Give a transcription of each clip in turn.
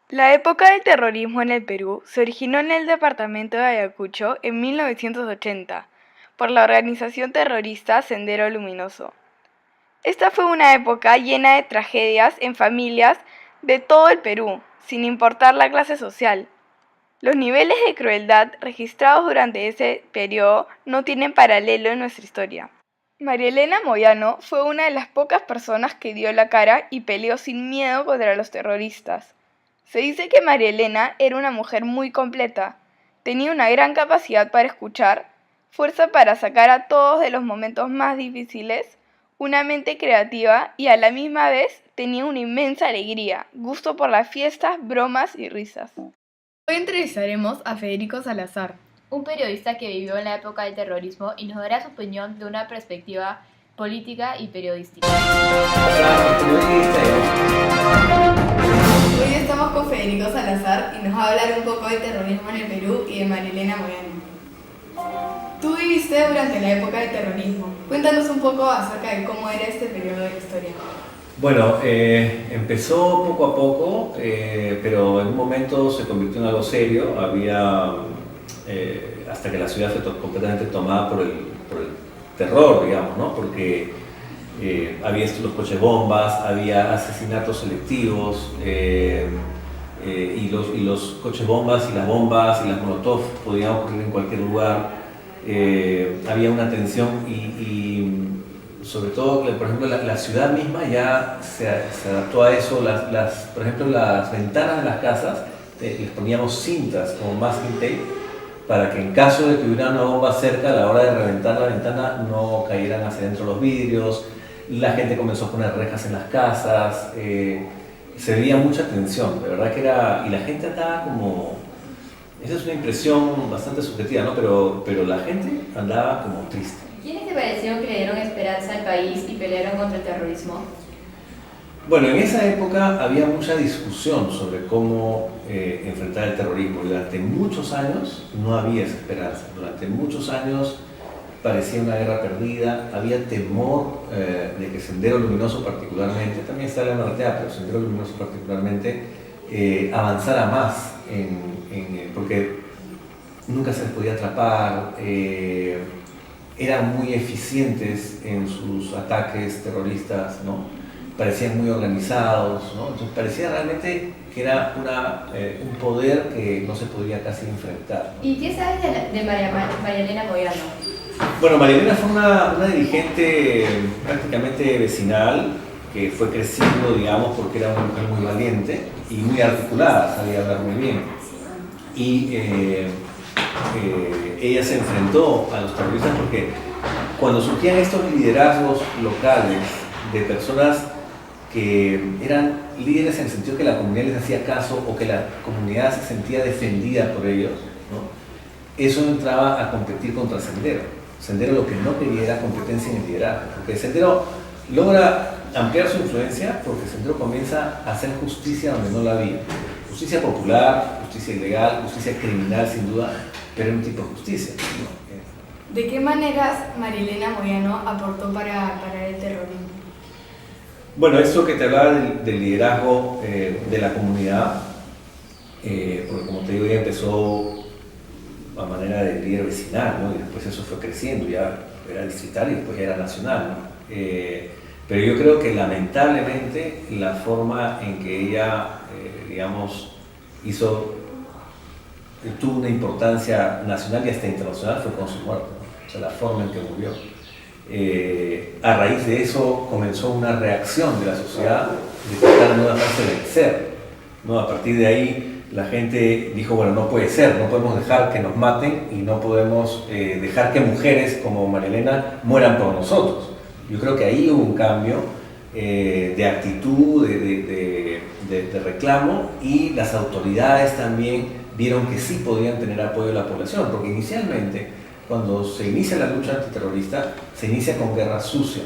La época del terrorismo en el Perú se originó en el departamento de Ayacucho en 1980 por la organización terrorista Sendero Luminoso. Esta fue una época llena de tragedias en familias de todo el Perú, sin importar la clase social. Los niveles de crueldad registrados durante ese periodo no tienen paralelo en nuestra historia. María Elena Moyano fue una de las pocas personas que dio la cara y peleó sin miedo contra los terroristas. Se dice que María Elena era una mujer muy completa, tenía una gran capacidad para escuchar, fuerza para sacar a todos de los momentos más difíciles, una mente creativa y a la misma vez tenía una inmensa alegría, gusto por las fiestas, bromas y risas. Hoy entrevistaremos a Federico Salazar, un periodista que vivió en la época del terrorismo y nos dará su opinión de una perspectiva política y periodística. Hoy estamos con Federico Salazar y nos va a hablar un poco de terrorismo en el Perú y de María Elena Moyano. Tú viviste durante la época del terrorismo. Cuéntanos un poco acerca de cómo era este periodo de la historia. Bueno, empezó poco a poco, pero en un momento se convirtió en algo serio. Había, hasta que la ciudad fue completamente tomada por el terror, digamos, ¿no? Porque había los coches bombas, había asesinatos selectivos, y los coches bombas y las bombas y las molotov podían ocurrir en cualquier lugar. Había una tensión y sobre todo, por ejemplo, la ciudad misma ya se adaptó a eso. Por ejemplo, las ventanas de las casas les poníamos cintas como masking tape para que en caso de que hubiera una bomba cerca, a la hora de reventar la ventana no cayeran hacia adentro los vidrios. La gente comenzó a poner rejas en las casas, se veía mucha tensión, de verdad que era, y la gente andaba como, esa es una impresión bastante subjetiva, ¿no? Pero la gente andaba como triste. ¿Quiénes te pareció que le dieron esperanza al país y pelearon contra el terrorismo? Bueno, en esa época había mucha discusión sobre cómo enfrentar el terrorismo. Durante muchos años no había esa esperanza. Durante muchos años parecía una guerra perdida. Había temor de que Sendero Luminoso particularmente, también está la NRTA, pero Sendero Luminoso particularmente, avanzara más, porque nunca se les podía atrapar. Eran muy eficientes en sus ataques terroristas, ¿no? Parecían muy organizados, ¿no? Entonces parecía realmente que era un poder que no se podía casi enfrentar, ¿no? ¿Y qué sabes de María Elena Moyano? Bueno, María Elena fue una dirigente prácticamente vecinal que fue creciendo, digamos, porque era una mujer muy valiente y muy articulada, sabía hablar muy bien. Y ella se enfrentó a los terroristas porque cuando surgían estos liderazgos locales de personas que eran líderes en el sentido que la comunidad les hacía caso o que la comunidad se sentía defendida por ellos, ¿no? Eso entraba a competir contra Sendero. Sendero lo que no quería era competencia en el liderazgo, porque Sendero logra ampliar su influencia porque Sendero comienza a hacer justicia donde no la había. Justicia popular, justicia ilegal, justicia criminal sin duda, pero un tipo de justicia, ¿no? ¿De qué maneras María Elena Moyano aportó para el terrorismo? Bueno, esto que te hablaba del liderazgo de la comunidad, porque como te digo, ella empezó a manera de líder vecinal, ¿no? Y después eso fue creciendo, ya era distrital y después ya era nacional, ¿no? Pero yo creo que lamentablemente la forma en que ella, digamos, tuvo una importancia nacional y hasta internacional fue con su muerte, ¿no? O sea, la forma en que murió. A raíz de eso comenzó una reacción de la sociedad de tratar de no dejarse vencer, ¿no? A partir de ahí la gente dijo, bueno, no puede ser, no podemos dejar que nos maten y no podemos dejar que mujeres como María Elena mueran por nosotros. Yo creo que ahí hubo un cambio de actitud, de reclamo, y las autoridades también vieron que sí podían tener apoyo de la población, porque inicialmente cuando se inicia la lucha antiterrorista, se inicia con guerra sucia.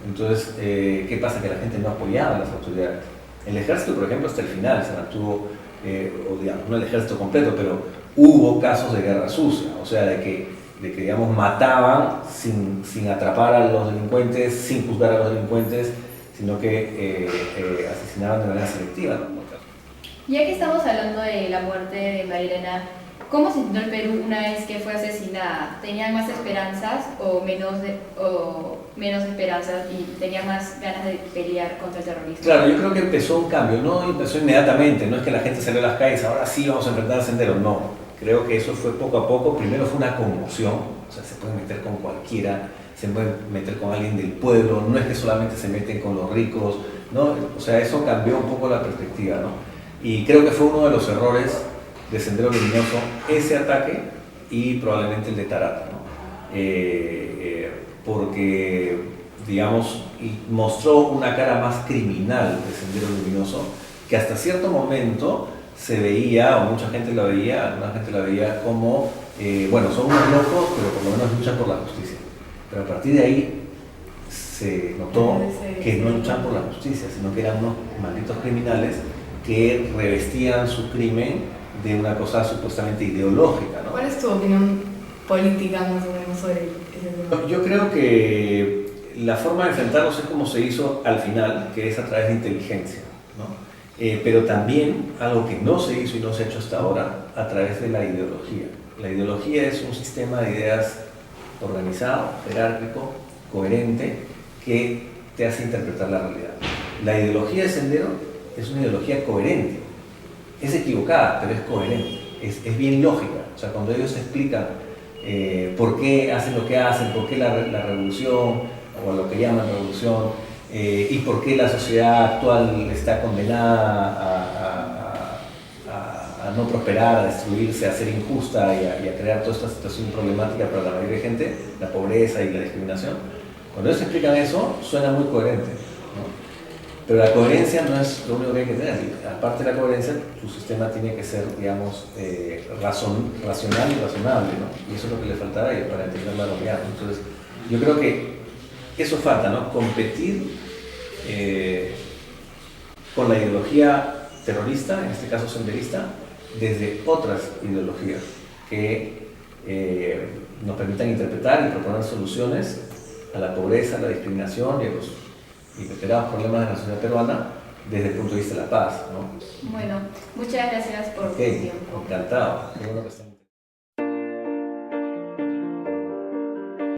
Entonces, ¿qué pasa? Que la gente no apoyaba a las autoridades. El ejército, por ejemplo, hasta el final se mantuvo, o digamos, no el ejército completo, pero hubo casos de guerra sucia, o sea, de que digamos, mataban sin atrapar a los delincuentes, sin juzgar a los delincuentes, sino que asesinaban de manera selectiva, ¿no? Ya que estamos hablando de la muerte de María Elena, ¿cómo se sintió el Perú una vez que fue asesinada? ¿Tenían más esperanzas o menos esperanzas y tenían más ganas de pelear contra el terrorismo? Claro, yo creo que empezó un cambio, no empezó inmediatamente, no es que la gente salió a las calles, ahora sí vamos a enfrentar al Sendero, no. Creo que eso fue poco a poco, primero fue una conmoción, o sea, se pueden meter con cualquiera, se pueden meter con alguien del pueblo, no es que solamente se meten con los ricos, ¿no? O sea, eso cambió un poco la perspectiva, ¿no? Y creo que fue uno de los errores de Sendero Luminoso, ese ataque y probablemente el de Tarata, ¿no? Porque, digamos, mostró una cara más criminal de Sendero Luminoso, que hasta cierto momento se veía, o mucha gente la veía como, bueno, son unos locos, pero por lo menos luchan por la justicia. Pero a partir de ahí se notó que no luchan por la justicia, sino que eran unos malditos criminales que revestían su crimen de una cosa supuestamente ideológica, ¿no? ¿Cuál es tu opinión política más o menos sobre ese tema? Yo creo que la forma de enfrentarlos es como se hizo al final, que es a través de inteligencia, ¿no? Pero también algo que no se hizo y no se ha hecho hasta ahora, a través de la ideología. La ideología es un sistema de ideas organizado, jerárquico, coherente, que te hace interpretar la realidad. La ideología de Sendero es una ideología coherente. Es equivocada, pero es coherente, es bien lógica. O sea, cuando ellos explican por qué hacen lo que hacen, por qué la revolución, o lo que llaman revolución, y por qué la sociedad actual está condenada a no prosperar, a destruirse, a ser injusta y a crear toda esta situación problemática para la mayoría de gente, la pobreza y la discriminación. Cuando ellos explican eso, suena muy coherente, ¿no? Pero la coherencia no es lo único que hay que tener. Aparte de la coherencia, tu sistema tiene que ser, digamos, racional y razonable, ¿no? Y eso es lo que le faltará a ellos para entender la realidad. Entonces, yo creo que eso falta, ¿no? Competir con la ideología terrorista, en este caso senderista, desde otras ideologías que nos permitan interpretar y proponer soluciones a la pobreza, a la discriminación y a los inesperados problemas de la sociedad peruana desde el punto de vista de la paz, ¿no? Bueno, muchas gracias por tu tiempo. Encantado. Qué bueno que estén.